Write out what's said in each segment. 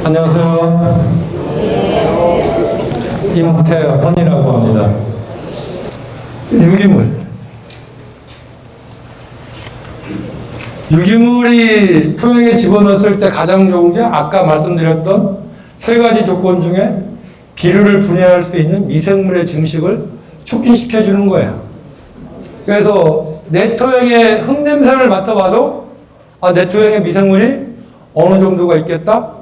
안녕하세요. 임태헌이라고 합니다. 유기물이 토양에 집어넣었을 때 가장 좋은 게 아까 말씀드렸던 세 가지 조건 중에 비료를 분해할 수 있는 미생물의 증식을 촉진시켜 주는 거예요. 그래서 내 토양의 흙냄새를 맡아봐도 내 토양에 미생물이 어느 정도가 있겠다?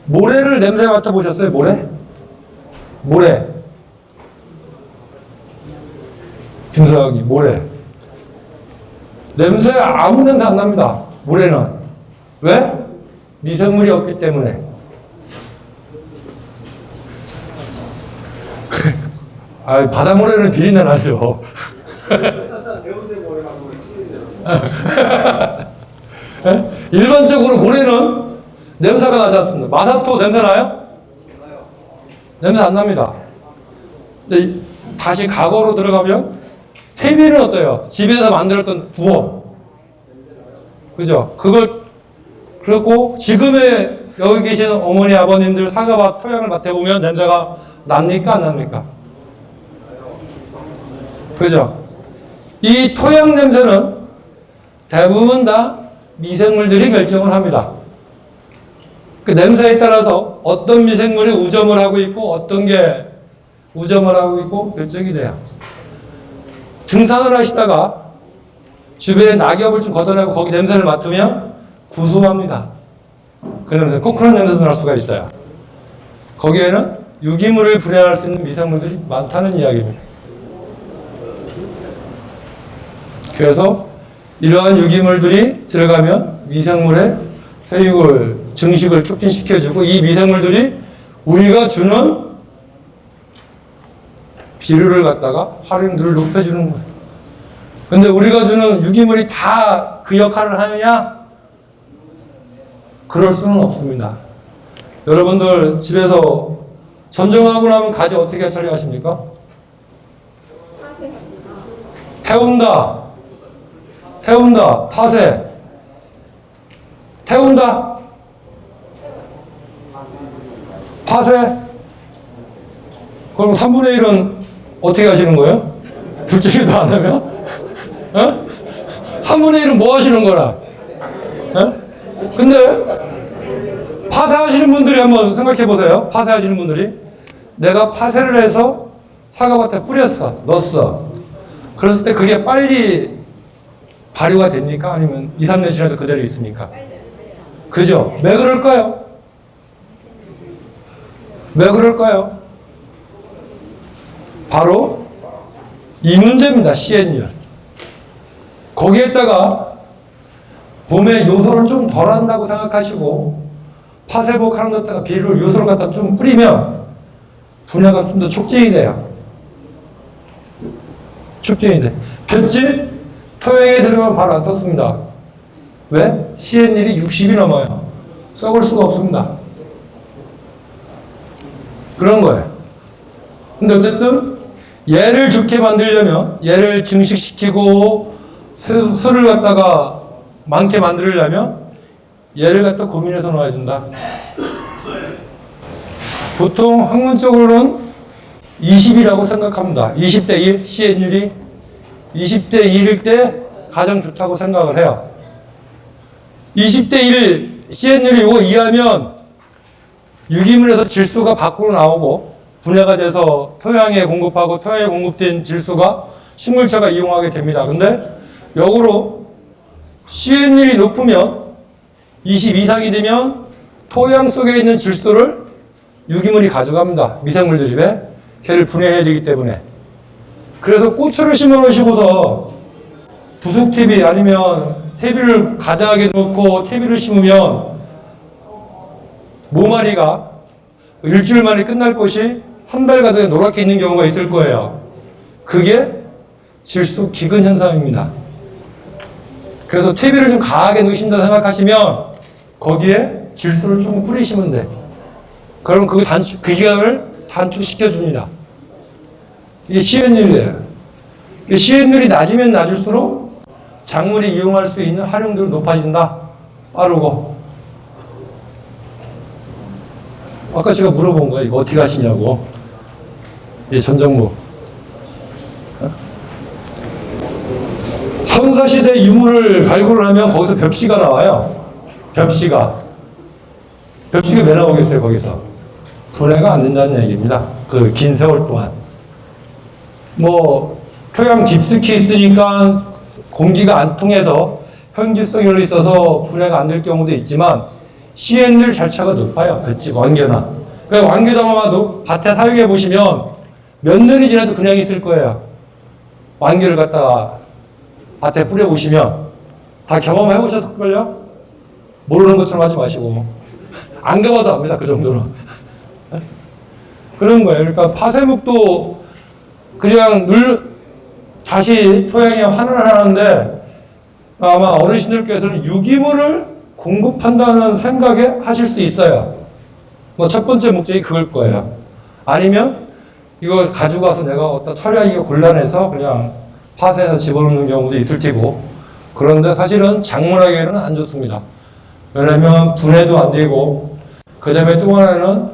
모래를 냄새 맡아보셨어요? 모래. 김서영이 모래. 냄새 아무 냄새 안 납니다. 모래는. 왜? 미생물이 없기 때문에. 바닷모래는 비린내 나죠. 일반적으로 모래는 냄새가 나지 않습니다. 마사토 냄새 나요? 냄새 안 납니다. 근데 다시 과거로 들어가면 퇴비는 어때요? 집에서 만들었던 부엌. 그죠? 그리고 지금의 여기 계신 어머니, 아버님들 사과밭 토양을 맡아보면 냄새가 납니까? 안 납니까? 그죠? 이 토양 냄새는 대부분 다 미생물들이 결정을 합니다. 그 냄새에 따라서 어떤 미생물이 우점을 하고 있고 어떤 게 우점을 하고 있고 결정이 돼요. 등산을 하시다가 주변에 낙엽을 좀 걷어내고 거기 냄새를 맡으면 구수합니다. 그 냄새, 코코넛 냄새도 날 수가 있어요. 거기에는 유기물을 분해할 수 있는 미생물들이 많다는 이야기입니다. 그래서 이러한 유기물들이 들어가면 미생물의 세육을, 증식을 촉진시켜주고 이 미생물들이 우리가 주는 비료를 갖다가 활용도를 높여주는 거예요. 근데 우리가 주는 유기물이 다 그 역할을 하느냐? 그럴 수는 없습니다. 여러분들 집에서 전정하고 나면 가지 어떻게 처리하십니까? 태운다. 파쇄. 태운다. 파쇄. 그럼 3분의 1은 어떻게 하시는 거예요? 둘 중에도 안 하면? 3분의 1은 뭐 하시는 거라? 근데 파쇄하시는 분들이 한번 생각해 보세요. 파쇄하시는 분들이 내가 파쇄를 해서 사과밭에 뿌렸어. 넣었어. 그랬을 때 그게 빨리 발효가 됩니까? 아니면 2, 3년 지나서 그대로 있습니까? 그죠? 왜 그럴까요? 바로 이 문제입니다. CN율. 거기에다가 봄에 요소를 좀 덜 한다고 생각하시고 파쇄복 하는 데다가 비료를 요소를 갖다 좀 뿌리면 분해가 좀 더 촉진이 돼요. 볏짚 토양에 들어가면 바로 안 썩습니다. 왜? CN율이 60이 넘어요. 썩을 수가 없습니다. 그런 거예요. 근데 어쨌든 얘를 좋게 만들려면, 얘를 증식시키고 수를 갖다가 많게 만들려면 얘를 갖다 고민해서 넣어야 된다. 보통 학문적으로는 20이라고 생각합니다. 20대 1 CN율이 20대 1일 때 가장 좋다고 생각을 해요. 20대 1 CN율이 이거 이하면 유기물에서 질소가 밖으로 나오고 분해가 돼서 토양에 공급하고 토양에 공급된 질소가 식물체가 이용하게 됩니다. 근데 역으로 CN율이 높으면 20 이상이 되면 토양 속에 있는 질소를 유기물이 가져갑니다. 미생물들이. 왜? 걔를 분해해야 되기 때문에. 그래서 고추를 심어 놓으시고서 부숙TV 아니면 퇴비를 가득하게 넣고 퇴비를 심으면 모마리가 일주일 만에 끝날 것이 한 달 가득 노랗게 있는 경우가 있을 거예요. 그게 질소 기근 현상입니다. 그래서 퇴비를 좀 강하게 넣으신다 생각하시면 거기에 질소를 조금 뿌리시면 돼. 그럼 그 기간을 단축시켜 줍니다. 이게 CN율이에요. CN율이 낮으면 낮을수록 작물이 이용할 수 있는 활용도가 높아진다. 빠르고. 아까 제가 물어본 거예요. 이거 어떻게 하시냐고. 예, 전정무. 선사시대 유물을 발굴을 하면 거기서 벽시가 나와요. 벽시가. 벽시가 왜 나오겠어요, 거기서? 분해가 안 된다는 얘기입니다. 그 긴 세월 동안. 뭐, 토양 깊숙이 있으니까 공기가 안 통해서 현기성이 있어서 분해가 안 될 경우도 있지만, CN율 절차가 높아요. 볏짚, 왕겨나. 그래서 왕겨담아도 밭에 사용해 보시면 몇 년이 지나도 그냥 있을 거예요. 왕겨를 갖다가 밭에 뿌려보시면 다 경험해 보셨을걸요? 모르는 것처럼 하지 마시고. 안 가봐도 압니다. 그 정도로. 그런 거예요. 그러니까 파쇄목도 그냥 다시 토양에 환원을 하는데 아마 어르신들께서는 유기물을 공급한다는 생각에 하실 수 있어요. 뭐 첫 번째 목적이 그걸 거예요. 아니면 이거 가지고 가서 내가 어디다 처리하기가 곤란해서 그냥 파쇄해서 집어넣는 경우도 있을 테고, 그런데 사실은 작물하기에는 안 좋습니다. 왜냐면 분해도 안 되고, 그 다음에 또 하나는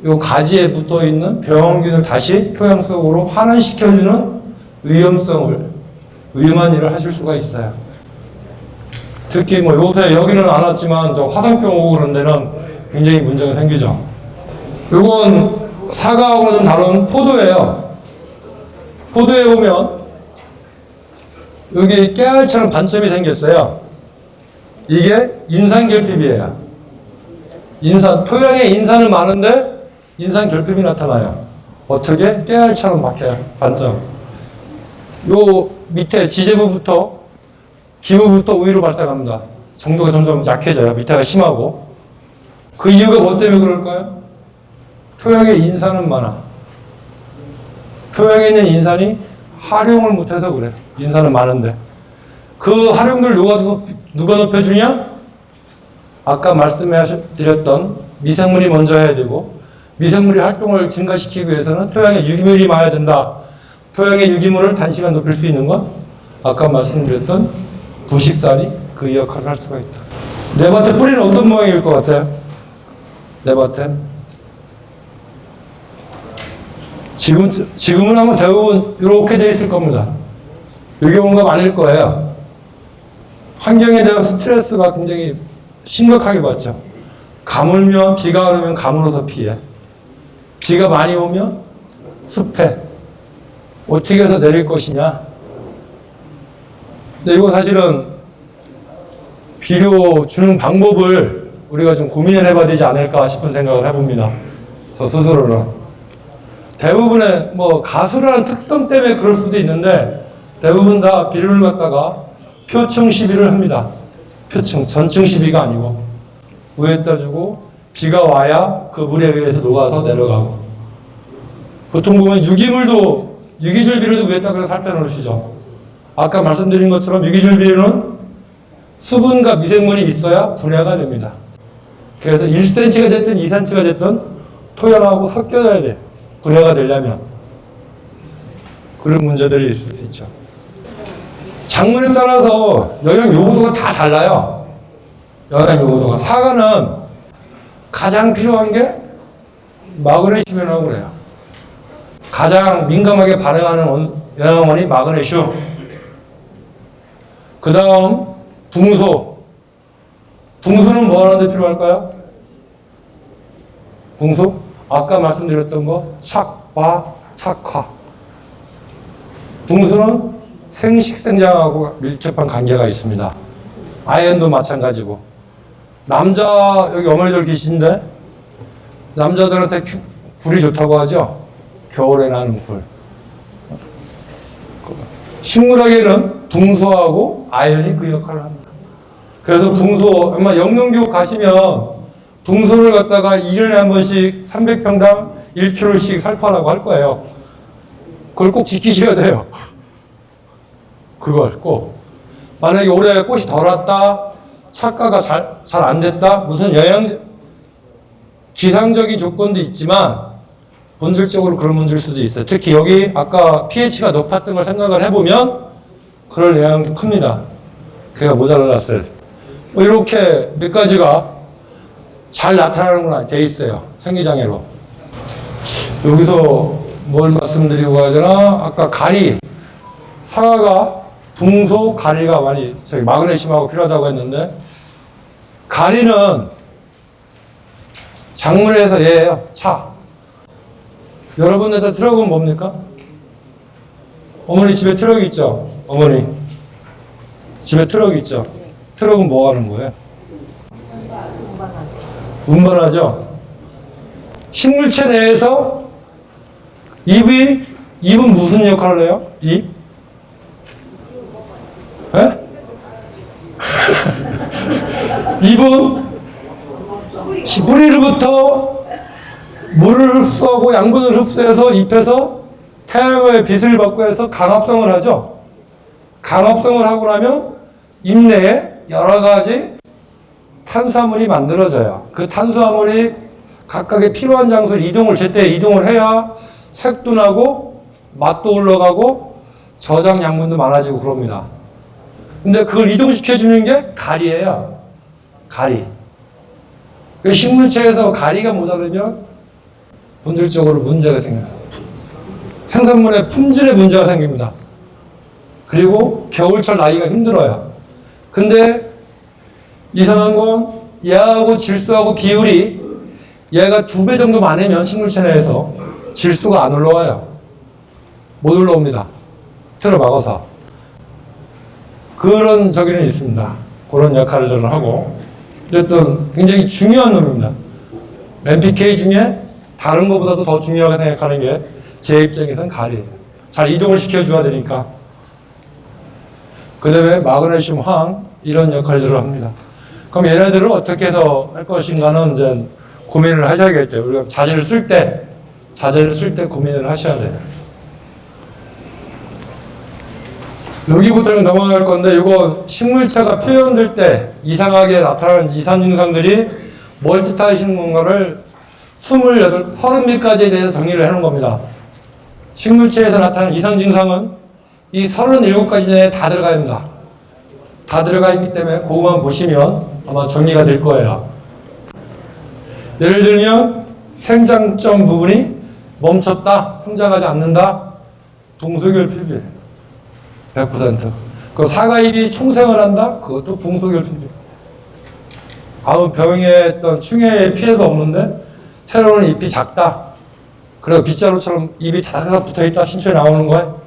요 가지에 붙어 있는 병원균을 다시 토양 속으로 환원시켜주는 위험한 일을 하실 수가 있어요. 특히 뭐 요새 여기는 안 왔지만 저 화상병 오고 그런 데는 굉장히 문제가 생기죠. 요건 사과하고는 좀 다른 포도예요. 포도에 보면 여기 깨알처럼 반점이 생겼어요. 이게 인산결핍이에요. 토양에 인산은 많은데 인산결핍이 나타나요. 어떻게? 깨알처럼 박혀요. 반점. 요 밑에 지제부부터 기부부터 우위로 발생합니다. 정도가 점점 약해져요. 밑에가 심하고. 그 이유가 뭐 때문에 그럴까요? 토양에 인산은 많아. 토양에 있는 인산이 활용을 못해서 그래. 인산은 많은데. 그 활용도를 누가 높여주냐? 아까 말씀드렸던 미생물이 먼저 해야 되고, 미생물이 활동을 증가시키기 위해서는 토양에 유기물이 많아야 된다. 토양의 유기물을 단시간 높일 수 있는 건 아까 말씀드렸던 부식살이 그 역할을 할 수가 있다. 내 밭에 뿌리는 어떤 모양일 것 같아요? 내 밭에? 지금은 아마 대부분 이렇게 되어 있을 겁니다. 이게 뭔가 많을 거예요. 환경에 대한 스트레스가 굉장히 심각하게 받죠. 가물면, 비가 안 오면 가물어서 피해. 비가 많이 오면 습해. 어떻게 해서 내릴 것이냐. 근데 이거 사실은 비료 주는 방법을 우리가 좀 고민을 해봐야 되지 않을까 싶은 생각을 해봅니다. 저 스스로는. 대부분의 뭐 가수라는 특성 때문에 그럴 수도 있는데 대부분 다 비료를 갖다가 표층 시비를 합니다. 표층, 전층 시비가 아니고 위에다 주고 비가 와야 그 물에 의해서 녹아서 내려가고, 보통 보면 유기물도 유기질 비료도 위에다 그냥 살펴놓으시죠. 아까 말씀드린 것처럼 유기질 비료는 수분과 미생물이 있어야 분해가 됩니다. 그래서 1cm가 됐든 2cm가 됐든 토양하고 섞여야 돼. 분해가 되려면. 그런 문제들이 있을 수 있죠. 작물에 따라서 영양 요구도가 다 달라요. 영양 요구도가. 사과는 가장 필요한 게 마그네슘이라고 그래요. 가장 민감하게 반응하는 영양원이 마그네슘. 그 다음 붕소. 붕소는 뭐 하는데 필요할까요? 붕소? 아까 말씀드렸던 거 착화, 착화. 붕소는 생식생장하고 밀접한 관계가 있습니다. 아연도 마찬가지고. 남자, 여기 어머니들 계신데 남자들한테 굴이 좋다고 하죠? 겨울에 나는 굴. 식물학에는 붕소하고 아연이 그 역할을 합니다. 그래서 붕소, 아마 영농교육 가시면 붕소를 갖다가 1년에 한 번씩 300평당 1kg씩 살포하라고 할 거예요. 그걸 꼭 지키셔야 돼요. 그걸 꼭. 만약에 올해 꽃이 덜 왔다, 착과가 잘 안 됐다, 무슨 기상적인 조건도 있지만 본질적으로 그런 문제일 수도 있어요. 특히 여기 아까 pH가 높았던 걸 생각을 해보면 그럴 영향도 큽니다. 그가 모자랐을. 뭐 이렇게 몇 가지가 잘 나타나는구나 돼 있어요. 생리장애로. 여기서 뭘 말씀드리고 가야 되나? 아까 가리. 사과가 붕소, 가리가 많이 마그네슘하고 필요하다고 했는데 가리는 작물에서 얘예요. 차. 여러분들 트럭은 뭡니까? 어머니 집에 트럭 있죠? 어머니 집에 트럭 있죠? 트럭은 뭐 하는 거예요? 운반하죠? 식물체 내에서 잎은 무슨 역할을 해요? 잎? 에? 잎은 뿌리로부터 물을 흡수하고 양분을 흡수해서 잎에서 태양의 빛을 받고 해서 강합성을 하죠. 강합성을 하고 나면 잎 내에 여러 가지 탄수화물이 만들어져요. 그 탄수화물이 각각의 필요한 장소에 제때 이동을 해야 색도 나고 맛도 올라가고 저장 양분도 많아지고 그럽니다. 근데 그걸 이동시켜주는 게 가리예요. 가리. 그 식물체에서 가리가 모자르면 본질적으로 문제가 생겨요. 생산물의 품질에 문제가 생깁니다. 그리고 겨울철 나기가 힘들어요. 근데 이상한 건 얘하고 질소하고 비율이 얘가 2배 정도 많으면 식물체 내에서 질소가 안 올라와요. 못 올라옵니다. 틀어 막아서. 그런 저기는 있습니다. 그런 역할들을 하고 어쨌든 굉장히 중요한 놈입니다. NPK 중에 다른 것보다도 더 중요하게 생각하는 게 제 입장에서는 가리예요. 잘 이동을 시켜줘야 되니까. 그 다음에 마그네슘, 황 이런 역할들을 합니다. 그럼 얘네들을 어떻게 해서 할 것인가는 이제 고민을 하셔야겠죠. 우리가 자재를 쓸 때 고민을 하셔야 돼요. 여기부터는 넘어갈 건데 이거 식물체가 표현될 때 이상하게 나타나는 이상 증상들이 멀티타이신 뭔가를 30개까지에 대해서 정리를 해놓은 겁니다. 식물체에서 나타나는 이상 증상은 이 37가지 내에 다 들어가 있습니다. 다 들어가 있기 때문에 그거만 보시면 아마 정리가 될 거예요. 예를 들면 생장점 부분이 멈췄다, 성장하지 않는다, 붕소결핍이에요. 100%. 그 사과잎이 총생을 한다, 그것도 붕소결핍이에요. 아무 병에 어떤 충해에 피해가 없는데 새로운 잎이 작다. 그래서 빗자루처럼 잎이 다다닥 붙어있다 신초에 나오는 거예요.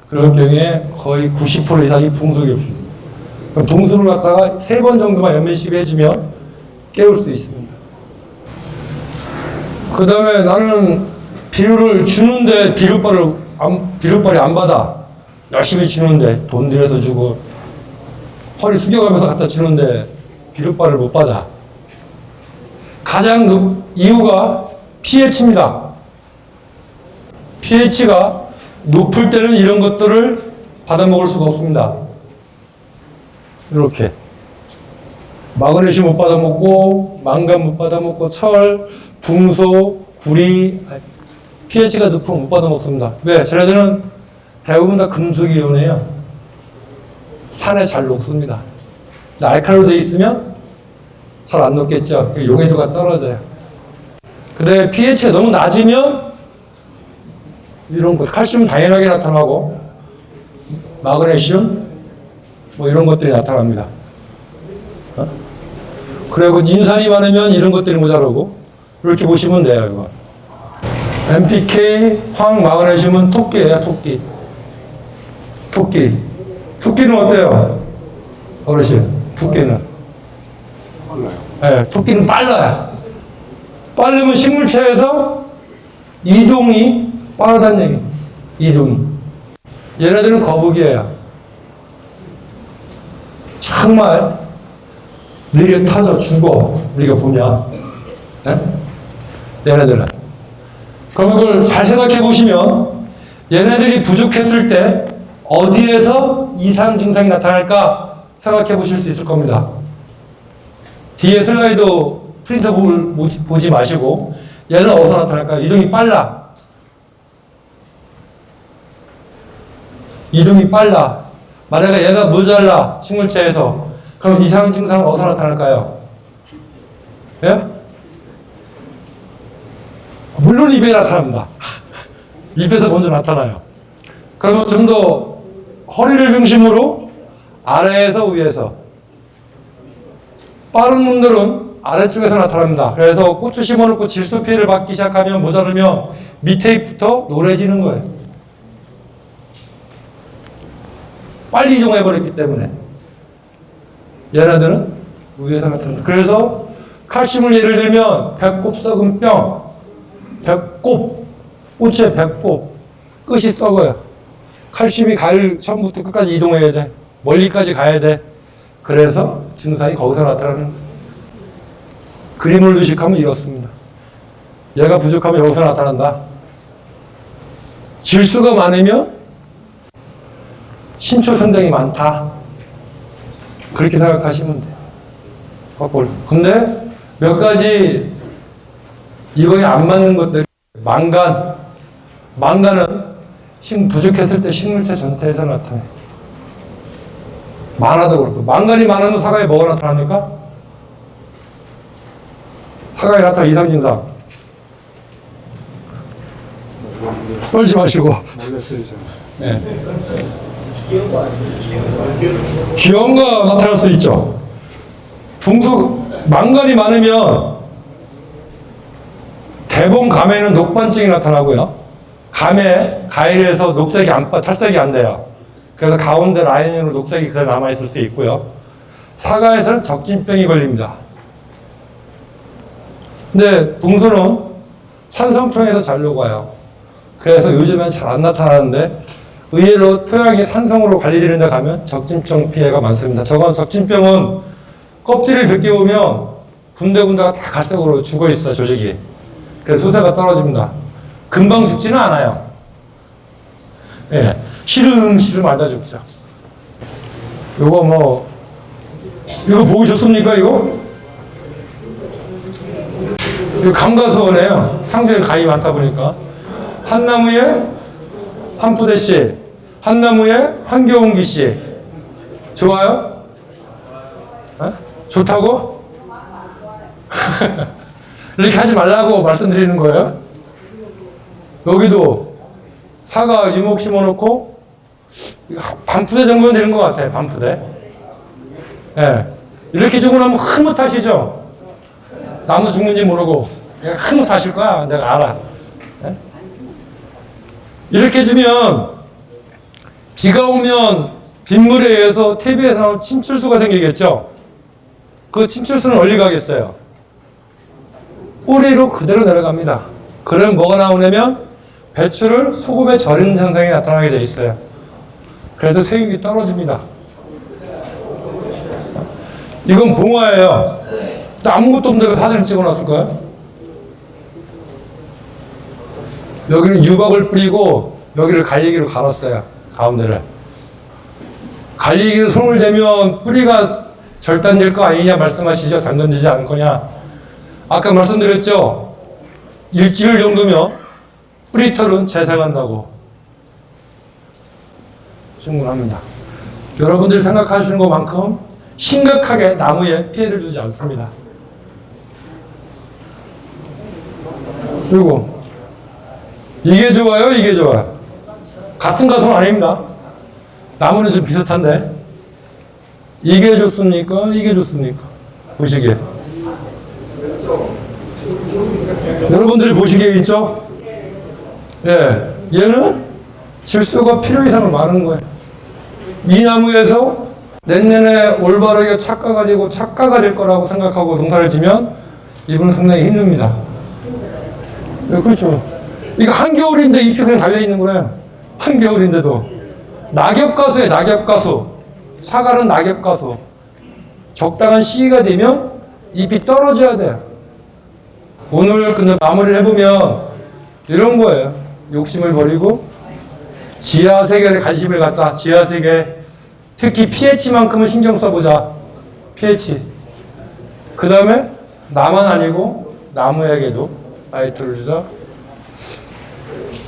그런 경우에 거의 90% 이상이 붕소결핍. 붕소를 갖다가 3번 정도만 연면시비 해주면 깨울 수 있습니다. 그 다음에 나는 비료를 주는데 비료빨이 안 받아. 열심히 주는데 돈 들여서 주고 허리 숙여가면서 갖다 주는데 비료빨을 못 받아. 가장 이유가 pH입니다. pH가 높을 때는 이런 것들을 받아먹을 수가 없습니다. 이렇게 마그네슘 못 받아먹고 망간 못 받아먹고 철, 붕소, 구리 pH가 높으면 못 받아먹습니다. 왜? 쟤네들은 대부분 다 금속이온이에요. 산에 잘 녹습니다. 알칼리로 되어 있으면 잘 안 녹겠죠. 용해도가 떨어져요. 근데 pH가 너무 낮으면 이런 것, 칼슘은 당연하게 나타나고 마그네슘 뭐 이런 것들이 나타납니다. 그리고 인산이 많으면 이런 것들이 모자라고 이렇게 보시면 돼요. 이거. NPK, 황, 마그네슘은 토끼예요. 토끼는 어때요? 어르신, 토끼는? 빨라요. 네, 토끼는 빨라요. 빠르면 식물체에서 이동이 빠르다는 얘기. 이동이. 얘네들은 거북이에요. 정말 느려 타져 죽어. 우리가 보면. 네? 얘네들은. 그럼 그걸 잘 생각해 보시면 얘네들이 부족했을 때 어디에서 이상 증상이 나타날까 생각해 보실 수 있을 겁니다. 뒤에 슬라이드 프린터 보지 마시고 얘는 어디서 나타날까요? 이동이 빨라. 만약에 얘가 모자라 식물체에서 그럼 이상 증상은 어디서 나타날까요? 예? 물론 입에 나타납니다. 입에서 먼저 나타나요. 그러면 좀 더 허리를 중심으로 아래에서 위에서, 빠른 놈들은 아래쪽에서 나타납니다. 그래서 고추 심어놓고 질소 피해를 받기 시작하면 모자르면 밑에 잎부터 노래지는 거예요. 빨리 이동해버렸기 때문에. 얘네들은 위에서 나타납니다. 그래서 칼슘을 예를 들면 배꼽 썩은 뼈, 배꼽, 꽃의 배꼽, 끝이 썩어요. 칼슘이 가을 처음부터 끝까지 이동해야 돼. 멀리까지 가야 돼. 그래서 증상이 거기서 나타나는 그림을 의식하면 이렇습니다. 얘가 부족하면 여기서 나타난다. 질수가 많으면 신초 선장이 많다. 그렇게 생각하시면 돼요. 근데 몇 가지 이거에 안 맞는 것들이 망간은 힘 부족했을 때 식물체 전체에서 나타나요. 만화도 그렇고. 망간이 많으면 사과에 뭐가 나타납니까? 사과에 나타난 이상증상. 떨지 마시고. 네. 기형가 나타날 수 있죠. 망간이 많으면 대봉 감에는 녹반증이 나타나고요. 가일에서 녹색이 탈색이 안 돼요. 그래서 가운데 라인으로 녹색이 그대로 남아있을 수 있고요. 사과에서는 적진병이 걸립니다. 근데 붕소는 산성토양에서 잘 녹아요. 그래서 요즘엔 잘 안 나타나는데 의외로 토양이 산성으로 관리되는 데 가면 적진병 피해가 많습니다. 적진병은 껍질을 벗겨보면 군데군데가 다 갈색으로 죽어있어요, 조직이. 그래서 수세가 떨어집니다. 금방 죽지는 않아요. 예. 시름시름 앓다 죽죠. 이거 보셨습니까, 이거? 이거 감가수원이에요. 상주에 가위 많다 보니까. 한 나무에 한푸대 씨, 한 나무에 한겨운기 씨. 좋아요? 어? 좋다고? 이렇게 하지 말라고 말씀드리는 거예요. 여기도 사과 유목 심어놓고 반푸대 정도는 되는 것 같아요. 반푸대. 예. 이렇게 주고 나면 흐뭇하시죠? 나무 죽는지 모르고 흐뭇하실 거야. 내가 알아. 예? 이렇게 주면 비가 오면 빗물에 의해서 퇴비에서 나오는 침출수가 생기겠죠? 그 침출수는 어디 가겠어요? 뿌리로 그대로 내려갑니다. 그러면 뭐가 나오냐면 배추를 소금에 절인 현상이 나타나게 돼 있어요. 그래서 생육이 떨어집니다. 이건 봉화예요. 또 아무것도 없는데 사진을 찍어놨을 거예요. 여기는 유박을 뿌리고 여기를 갈리기로 갈았어요. 가운데를. 갈리기로 손을 대면 뿌리가 절단될 거 아니냐 말씀하시죠? 단전되지 않을 거냐. 아까 말씀드렸죠? 일주일 정도면 뿌리털은 재생한다고. 충분합니다. 여러분들이 생각하시는 것만큼 심각하게 나무에 피해를 주지 않습니다. 그리고 이게 좋아요? 이게 좋아요? 같은 가수는 아닙니다. 나무는 좀 비슷한데 이게 좋습니까? 이게 좋습니까? 보시기에 여러분들이 보시기에 있죠? 예, 얘는 질소가 필요 이상으로 많은 거예요. 이 나무에서 내년에 올바르게 착가가 될 거라고 생각하고 농사를 지면 이분은 상당히 힘듭니다. 네, 그렇죠. 이거 한겨울인데 잎이 그냥 달려있는 거예요. 한겨울인데도. 낙엽가수예요, 낙엽가수. 사과는 낙엽가수. 적당한 시기가 되면 잎이 떨어져야 돼요. 오늘 근데 마무리를 해보면 이런 거예요. 욕심을 버리고 지하세계에 관심을 갖자. 지하세계. 특히 pH만큼은 신경 써보자. pH. 그 다음에 나만 아니고 나무에게도 라이트를 주자.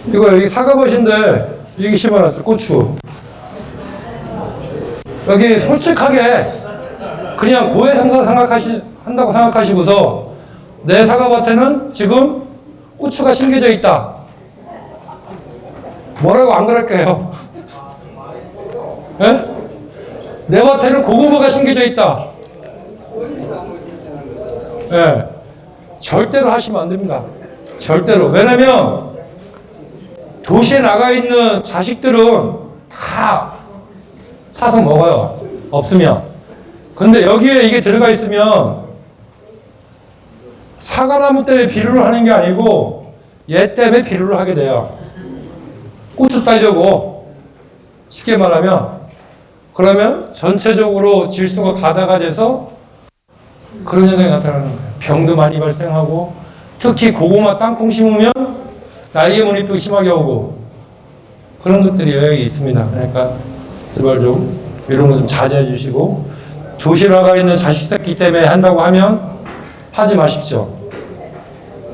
이거 여기 사과밭인데 여기 심어놨어요. 고추. 여기 솔직하게 그냥 고해 한다고 생각하시고서 내 사과밭에는 지금 고추가 심겨져 있다. 뭐라고 안 그럴까요? 예? 내 밭에는 고구마가 심겨져 있다. 예. 절대로 하시면 안 됩니다. 절대로. 왜냐면 도시에 나가 있는 자식들은 다 사서 먹어요. 없으면. 근데 여기에 이게 들어가 있으면 사과나무 때문에 비료를 하는 게 아니고 얘 때문에 비료를 하게 돼요. 고추 따려고 쉽게 말하면. 그러면 전체적으로 질소가 가다가 돼서 그런 현상이 나타나는 거예요. 병도 많이 발생하고 특히 고구마 땅콩 심으면 날개 무늬도 심하게 오고 그런 것들이 여기 있습니다. 그러니까 제발 좀 이런 거 좀 자제해 주시고 도시에 나가 있는 자식 새끼 때문에 한다고 하면 하지 마십시오.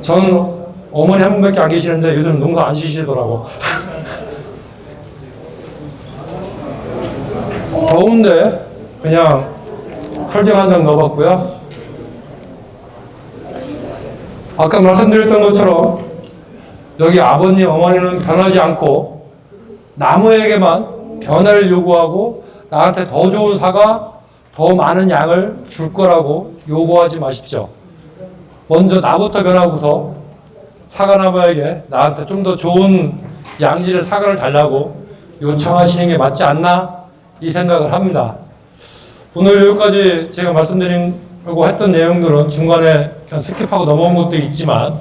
전 어머니 한 분밖에 안 계시는데 요즘 농사 안 지시더라고. 더운데 그냥 설탕 한 장 넣어봤고요. 아까 말씀드렸던 것처럼 여기 아버님, 어머니는 변하지 않고 나무에게만 변화를 요구하고 나한테 더 좋은 사과, 더 많은 양을 줄 거라고 요구하지 마십시오. 먼저 나부터 변하고서 사과나무에게 나한테 좀 더 좋은 양질의 사과를 달라고 요청하시는 게 맞지 않나 이 생각을 합니다. 오늘 여기까지 제가 말씀드리려고 했던 내용들은 중간에 그냥 스킵하고 넘어온 것도 있지만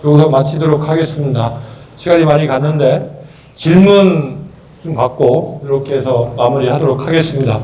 여기서 마치도록 하겠습니다. 시간이 많이 갔는데 질문 좀 받고 이렇게 해서 마무리하도록 하겠습니다.